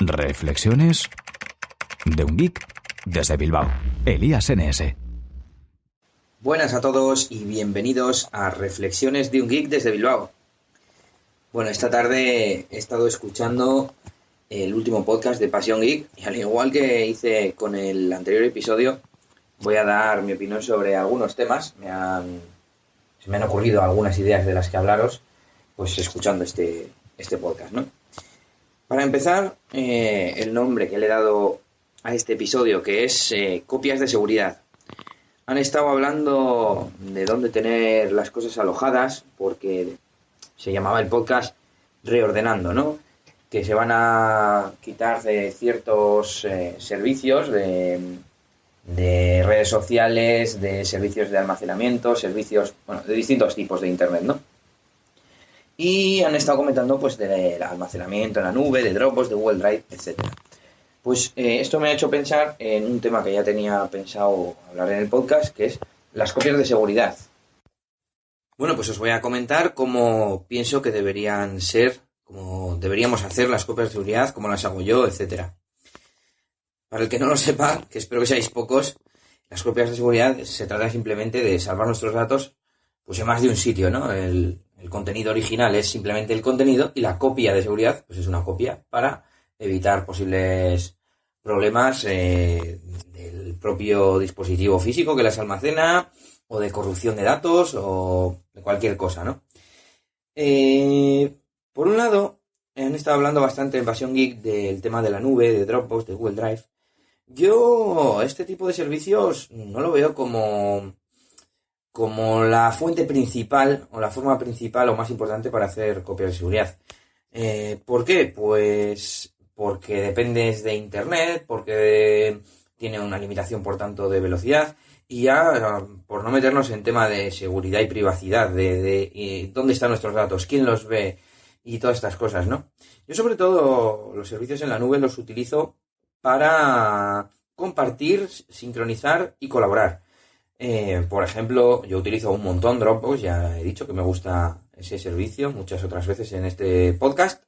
Reflexiones de un geek desde Bilbao, Elías NS. Buenas a todos y bienvenidos a Reflexiones de un geek desde Bilbao. Bueno, esta tarde he estado escuchando el último podcast de Pasión Geek y al igual que hice con el anterior episodio, voy a dar mi opinión sobre algunos temas. Se me han ocurrido algunas ideas de las que hablaros, pues escuchando este podcast, ¿no? Para empezar, el nombre que le he dado a este episodio, que es copias de seguridad. Han estado hablando de dónde tener las cosas alojadas, porque se llamaba el podcast Reordenando, ¿no? Que se van a quitar de ciertos servicios de redes sociales, de servicios de almacenamiento, servicios, de distintos tipos de internet, ¿no? Y han estado comentando pues del almacenamiento en la nube, de Dropbox, de Google Drive, etcétera. Pues esto me ha hecho pensar en un tema que ya tenía pensado hablar en el podcast, que es las copias de seguridad. Bueno, pues os voy a comentar cómo pienso que deberían ser, cómo deberíamos hacer las copias de seguridad, cómo las hago yo, etcétera. Para el que no lo sepa, que espero que seáis pocos, las copias de seguridad se trata simplemente de salvar nuestros datos pues en más de un sitio, ¿no? El contenido original es simplemente el contenido y la copia de seguridad pues es una copia para evitar posibles problemas del propio dispositivo físico que las almacena o de corrupción de datos o de cualquier cosa, ¿no? Por un lado, han estado hablando bastante en Pasión Geek del tema de la nube, de Dropbox, de Google Drive. Yo este tipo de servicios no lo veo como la fuente principal o la forma principal o más importante para hacer copias de seguridad. ¿Por qué? Pues porque dependes de internet, porque tiene una limitación por tanto de velocidad y ya por no meternos en tema de seguridad y privacidad, de dónde están nuestros datos, quién los ve y todas estas cosas, ¿no? Yo sobre todo los servicios en la nube los utilizo para compartir, sincronizar y colaborar. Por ejemplo, yo utilizo un montón Dropbox, ya he dicho que me gusta ese servicio muchas otras veces en este podcast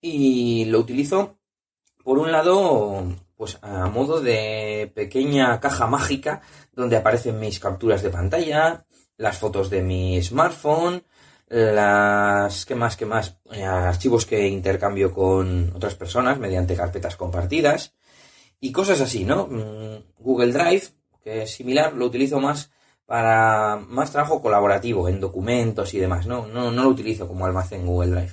y lo utilizo por un lado pues a modo de pequeña caja mágica donde aparecen mis capturas de pantalla, las fotos de mi smartphone, ¿qué más? Archivos que intercambio con otras personas mediante carpetas compartidas y cosas así, ¿no? Google Drive, que es similar, lo utilizo más para más trabajo colaborativo en documentos y demás, no lo utilizo como almacén Google Drive.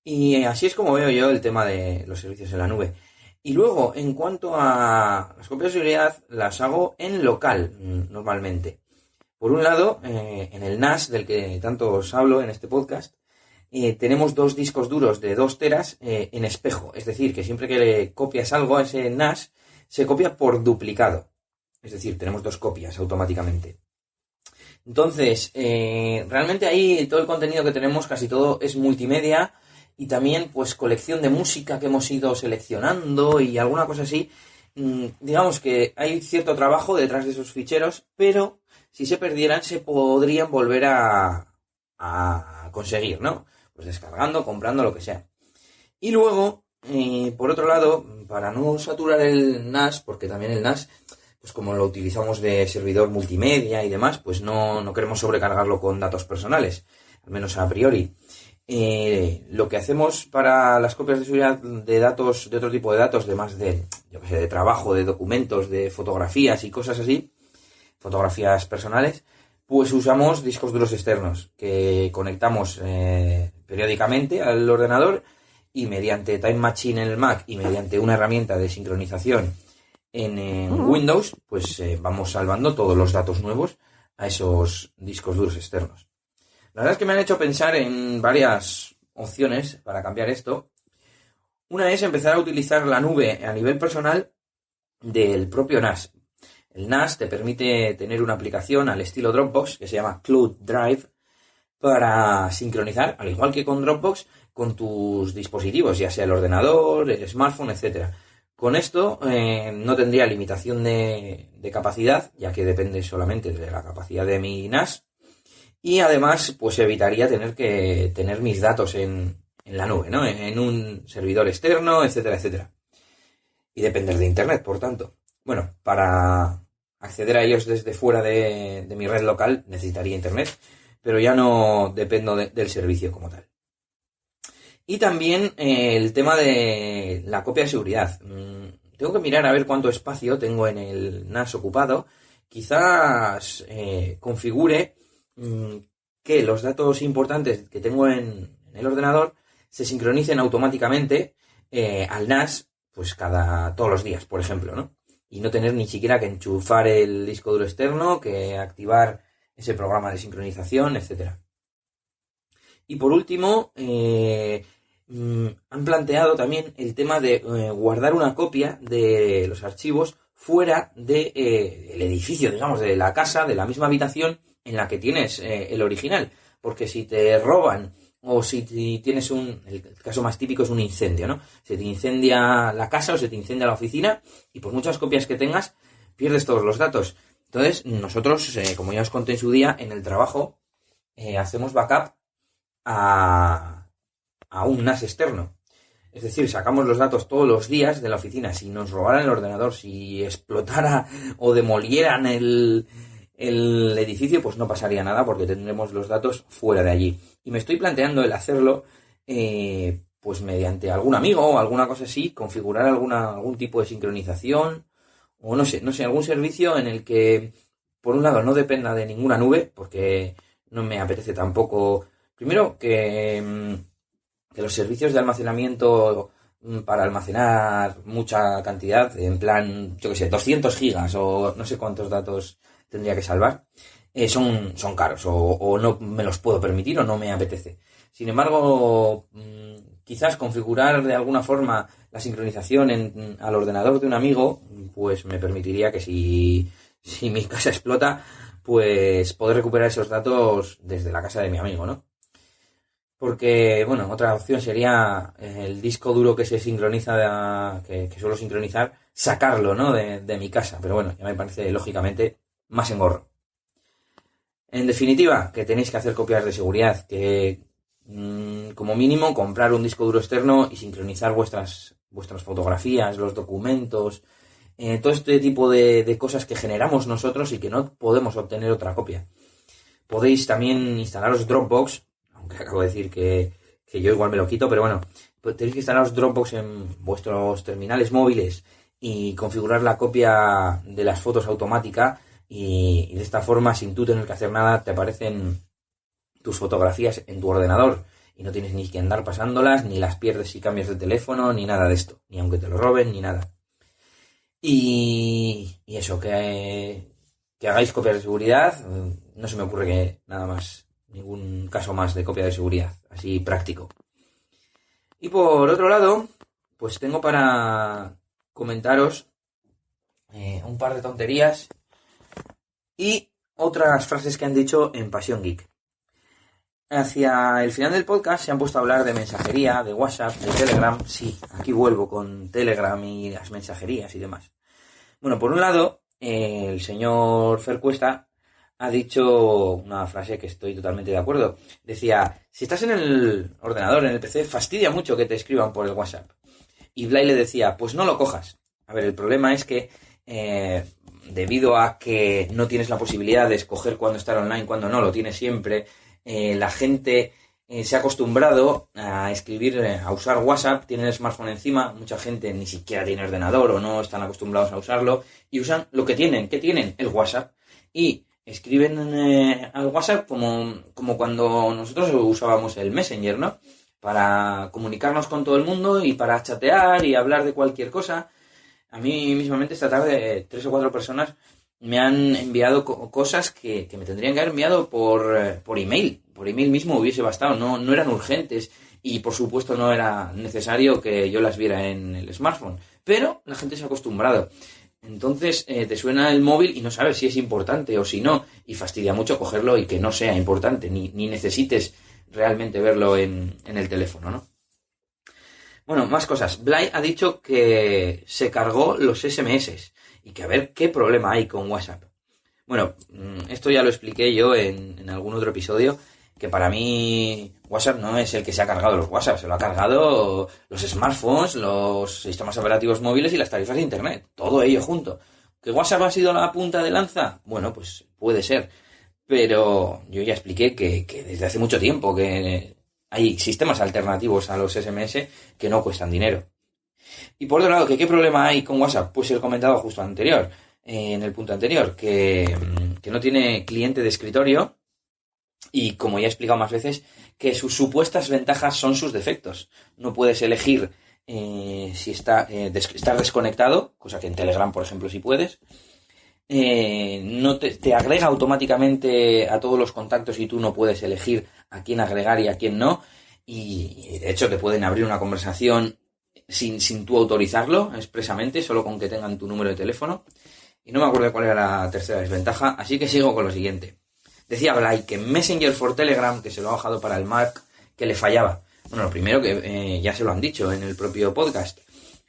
Y así es como veo yo el tema de los servicios en la nube. Y luego, en cuanto a las copias de seguridad, las hago en local, normalmente. Por un lado, en el NAS, del que tanto os hablo en este podcast, tenemos dos discos duros de 2 teras en espejo. Es decir, que siempre que le copias algo a ese NAS, se copia por duplicado. Es decir, tenemos 2 copias automáticamente. Entonces, realmente ahí todo el contenido que tenemos, casi todo, es multimedia y también pues colección de música que hemos ido seleccionando y alguna cosa así. Digamos que hay cierto trabajo detrás de esos ficheros, pero si se perdieran se podrían volver a conseguir, ¿no? Pues descargando, comprando, lo que sea. Y luego, por otro lado, para no saturar el NAS, porque también el NAS, pues como lo utilizamos de servidor multimedia y demás, pues no queremos sobrecargarlo con datos personales, al menos a priori. Lo que hacemos para las copias de seguridad de datos, de otro tipo de datos, de más de, de trabajo, de documentos, de fotografías y cosas así, fotografías personales, pues usamos discos duros externos que conectamos periódicamente al ordenador y mediante Time Machine en el Mac y mediante una herramienta de sincronización en Windows, pues vamos salvando todos los datos nuevos a esos discos duros externos. La verdad es que me han hecho pensar en varias opciones para cambiar esto. Una es empezar a utilizar la nube a nivel personal del propio NAS. El NAS te permite tener una aplicación al estilo Dropbox que se llama Cloud Drive para sincronizar, al igual que con Dropbox, con tus dispositivos, ya sea el ordenador, el smartphone, etcétera. Con esto no tendría limitación de capacidad, ya que depende solamente de la capacidad de mi NAS. Y además, pues evitaría tener que tener mis datos en la nube, ¿no? En un servidor externo, etcétera, etcétera. Y depender de internet, por tanto. Bueno, para acceder a ellos desde fuera de mi red local necesitaría internet, pero ya no dependo del servicio como tal. Y también el tema de la copia de seguridad. Tengo que mirar a ver cuánto espacio tengo en el NAS ocupado. Quizás configure que los datos importantes que tengo en el ordenador se sincronicen automáticamente al NAS, pues todos los días, por ejemplo, ¿no? Y no tener ni siquiera que enchufar el disco duro externo, que activar ese programa de sincronización, etcétera. Y por último, han planteado también el tema de guardar una copia de los archivos fuera del edificio, digamos, de la casa, de la misma habitación en la que tienes el original. Porque si te roban o si tienes el caso más típico es un incendio, ¿no? Se te incendia la casa o se te incendia la oficina y por muchas copias que tengas pierdes todos los datos. Entonces nosotros, como ya os conté en su día, en el trabajo hacemos backup a un NAS externo. Es decir, sacamos los datos todos los días de la oficina. Si nos robaran el ordenador, si explotara o demolieran el edificio, pues no pasaría nada porque tendremos los datos fuera de allí. Y me estoy planteando el hacerlo pues mediante algún amigo o alguna cosa así, configurar algún tipo de sincronización o no sé, algún servicio en el que, por un lado, no dependa de ninguna nube, porque no me apetece tampoco. Primero, que los servicios de almacenamiento para almacenar mucha cantidad, en plan, 200 gigas o no sé cuántos datos tendría que salvar, son caros o no me los puedo permitir o no me apetece. Sin embargo, quizás configurar de alguna forma la sincronización al ordenador de un amigo, pues me permitiría que si mi casa explota, pues poder recuperar esos datos desde la casa de mi amigo, ¿no? Porque, bueno, otra opción sería el disco duro que se sincroniza, que suelo sincronizar, sacarlo, ¿no? de mi casa. Pero bueno, ya me parece, lógicamente, más engorro. En definitiva, que tenéis que hacer copias de seguridad, que como mínimo comprar un disco duro externo y sincronizar vuestras fotografías, los documentos, todo este tipo de cosas que generamos nosotros y que no podemos obtener otra copia. Podéis también instalaros Dropbox, aunque acabo de decir que yo igual me lo quito, pero bueno, pues tenéis que instalaros Dropbox en vuestros terminales móviles y configurar la copia de las fotos automática y de esta forma, sin tú tener que hacer nada, te aparecen tus fotografías en tu ordenador y no tienes ni que andar pasándolas, ni las pierdes si cambias de teléfono, ni nada de esto, ni aunque te lo roben, ni nada. Y eso, que hagáis copias de seguridad, no se me ocurre que nada más, ningún caso más de copia de seguridad, así práctico. Y por otro lado, pues tengo para comentaros un par de tonterías y otras frases que han dicho en Pasión Geek. Hacia el final del podcast se han puesto a hablar de mensajería, de WhatsApp, de Telegram. Sí, aquí vuelvo con Telegram y las mensajerías y demás. Bueno, por un lado, el señor Fer Cuesta ha dicho una frase que estoy totalmente de acuerdo. Decía, si estás en el ordenador, en el PC, fastidia mucho que te escriban por el WhatsApp. Y Blay le decía, pues no lo cojas. A ver, el problema es que debido a que no tienes la posibilidad de escoger cuándo estar online, cuándo no, lo tienes siempre, la gente se ha acostumbrado a escribir, a usar WhatsApp, tienen el smartphone encima, mucha gente ni siquiera tiene ordenador o no están acostumbrados a usarlo y usan lo que tienen. ¿Qué tienen? El WhatsApp. Y escriben al WhatsApp como cuando nosotros usábamos el Messenger, ¿no? Para comunicarnos con todo el mundo y para chatear y hablar de cualquier cosa. A mí mismamente esta tarde 3 o 4 personas me han enviado cosas que me tendrían que haber enviado por email. Por email mismo hubiese bastado, no eran urgentes y por supuesto no era necesario que yo las viera en el smartphone. Pero la gente se ha acostumbrado. Entonces te suena el móvil y no sabes si es importante o si no. Y fastidia mucho cogerlo y que no sea importante, ni necesites realmente verlo en el teléfono, ¿no? Bueno, más cosas. Blay ha dicho que se cargó los SMS y que a ver qué problema hay con WhatsApp. Bueno, esto ya lo expliqué yo en algún otro episodio, que para mí WhatsApp no es el que se ha cargado los WhatsApp, se lo ha cargado los smartphones, los sistemas operativos móviles y las tarifas de Internet. Todo ello junto. ¿Que WhatsApp ha sido la punta de lanza? Bueno, pues puede ser. Pero yo ya expliqué que desde hace mucho tiempo que hay sistemas alternativos a los SMS que no cuestan dinero. Y por otro lado, ¿qué problema hay con WhatsApp? Pues el comentado justo anterior, en el punto anterior, que no tiene cliente de escritorio y, como ya he explicado más veces, que sus supuestas ventajas son sus defectos. No puedes elegir si estar desconectado, cosa que en Telegram, por ejemplo, sí puedes. No te agrega automáticamente a todos los contactos y tú no puedes elegir a quién agregar y a quién no. Y de hecho te pueden abrir una conversación sin tú autorizarlo expresamente, solo con que tengan tu número de teléfono. Y no me acuerdo cuál era la tercera desventaja, así que sigo con lo siguiente. Decía Blay que Messenger for Telegram, que se lo ha bajado para el Mac, que le fallaba. Bueno, lo primero que ya se lo han dicho en el propio podcast,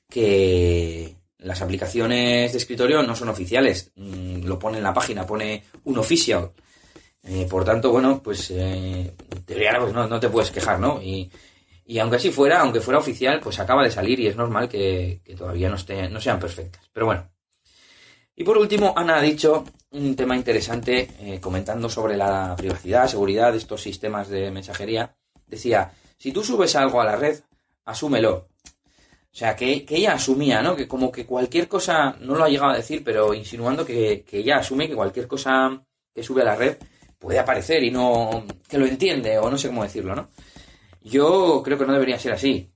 que las aplicaciones de escritorio no son oficiales. Lo pone en la página, pone unofficial. Por tanto, bueno, pues en teoría pues no te puedes quejar, ¿no? Y aunque fuera oficial, pues acaba de salir y es normal que todavía no sean perfectas. Pero bueno. Y por último, Ana ha dicho un tema interesante comentando sobre la privacidad, seguridad de estos sistemas de mensajería. Decía, si tú subes algo a la red, asúmelo. O sea, que ella asumía, ¿no? Que como que cualquier cosa, no lo ha llegado a decir, pero insinuando que ella asume que cualquier cosa que sube a la red puede aparecer y no, que lo entiende, o no sé cómo decirlo, ¿no? Yo creo que no debería ser así.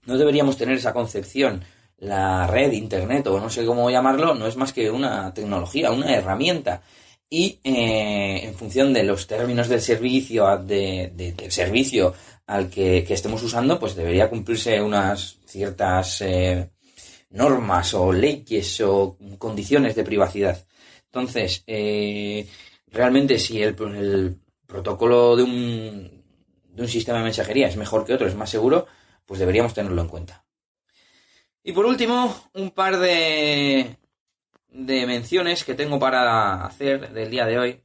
No deberíamos tener esa concepción. La red, internet, o no sé cómo llamarlo, no es más que una tecnología, una herramienta. Y en función de los términos del servicio, del servicio al que estemos usando, pues debería cumplirse unas ciertas normas o leyes o condiciones de privacidad. Entonces, realmente si el protocolo de un sistema de mensajería es mejor que otro, es más seguro, pues deberíamos tenerlo en cuenta. Y por último, un par de menciones que tengo para hacer del día de hoy.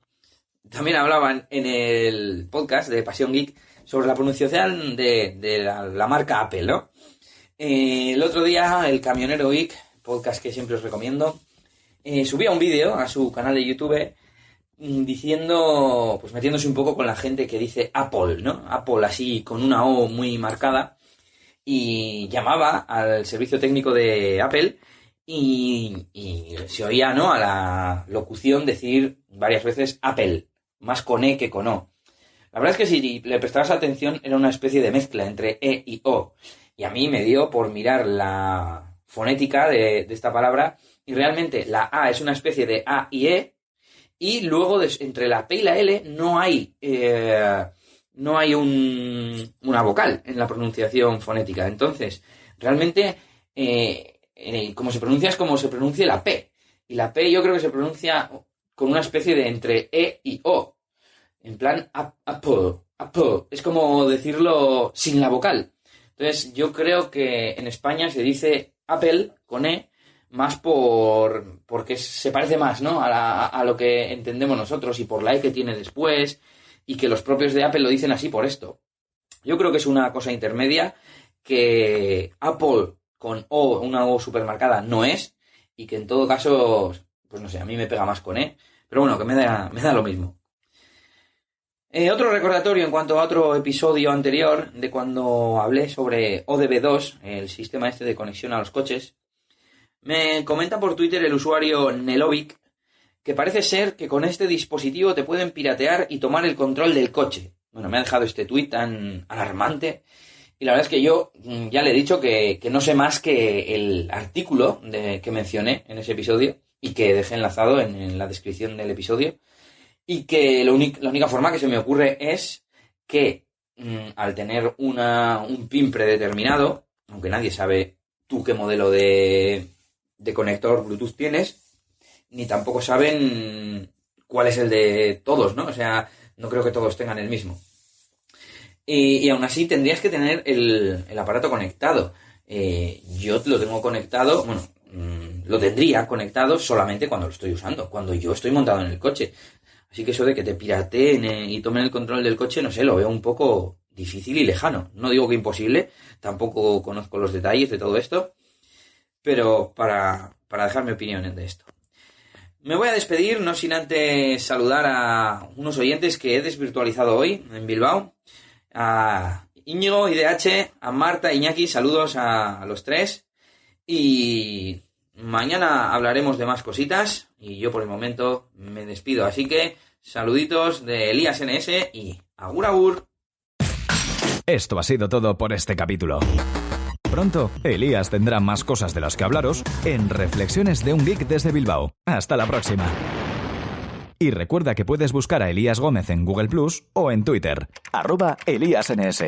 También hablaban en el podcast de Pasión Geek sobre la pronunciación de la marca Apple, ¿no? El otro día, el Camionero Geek, podcast que siempre os recomiendo, subía un vídeo a su canal de YouTube diciendo, pues metiéndose un poco con la gente que dice Apple, ¿no? Apple así con una O muy marcada. Y llamaba al servicio técnico de Apple y se oía, ¿no?, a la locución decir varias veces Apple, más con E que con O. La verdad es que si le prestabas atención era una especie de mezcla entre E y O. Y a mí me dio por mirar la fonética de esta palabra y realmente la A es una especie de A y E y luego entre la P y la L no hay una vocal en la pronunciación fonética. Entonces, realmente, como se pronuncia es como se pronuncia la P. Y la P yo creo que se pronuncia con una especie de entre E y O. En plan, Apple. Es como decirlo sin la vocal. Entonces, yo creo que en España se dice Apple con E más porque se parece más, ¿no?, a lo que entendemos nosotros y por la E que tiene después. Y que los propios de Apple lo dicen así por esto. Yo creo que es una cosa intermedia que Apple con O, una O supermarcada, no es. Y que en todo caso, pues no sé, a mí me pega más con E. Pero bueno, que me da lo mismo. Otro recordatorio en cuanto a otro episodio anterior de cuando hablé sobre ODB2, el sistema este de conexión a los coches. Me comenta por Twitter el usuario Nelovic que parece ser que con este dispositivo te pueden piratear y tomar el control del coche. Bueno, me ha dejado este tuit tan alarmante y la verdad es que yo ya le he dicho que no sé más que el artículo que mencioné en ese episodio y que dejé enlazado en la descripción del episodio y que la única forma que se me ocurre es que al tener un pin predeterminado, aunque nadie sabe tú qué modelo de conector Bluetooth tienes, ni tampoco saben cuál es el de todos, ¿no? O sea, no creo que todos tengan el mismo. Y aún así tendrías que tener el aparato conectado. Yo lo tengo conectado, bueno, lo tendría conectado solamente cuando lo estoy usando, cuando yo estoy montado en el coche. Así que eso de que te pirateen y tomen el control del coche, no sé, lo veo un poco difícil y lejano. No digo que imposible, tampoco conozco los detalles de todo esto, pero para dejar mi opinión de esto. Me voy a despedir, no sin antes saludar a unos oyentes que he desvirtualizado hoy en Bilbao. A Íñigo, IDH, a Marta, Iñaki, saludos a los tres. Y mañana hablaremos de más cositas y yo por el momento me despido. Así que saluditos de Elías NS y agur agur. Esto ha sido todo por este capítulo. Pronto, Elías tendrá más cosas de las que hablaros en Reflexiones de un Geek desde Bilbao. Hasta la próxima. Y recuerda que puedes buscar a Elías Gómez en Google Plus o en Twitter, @ElíasNS.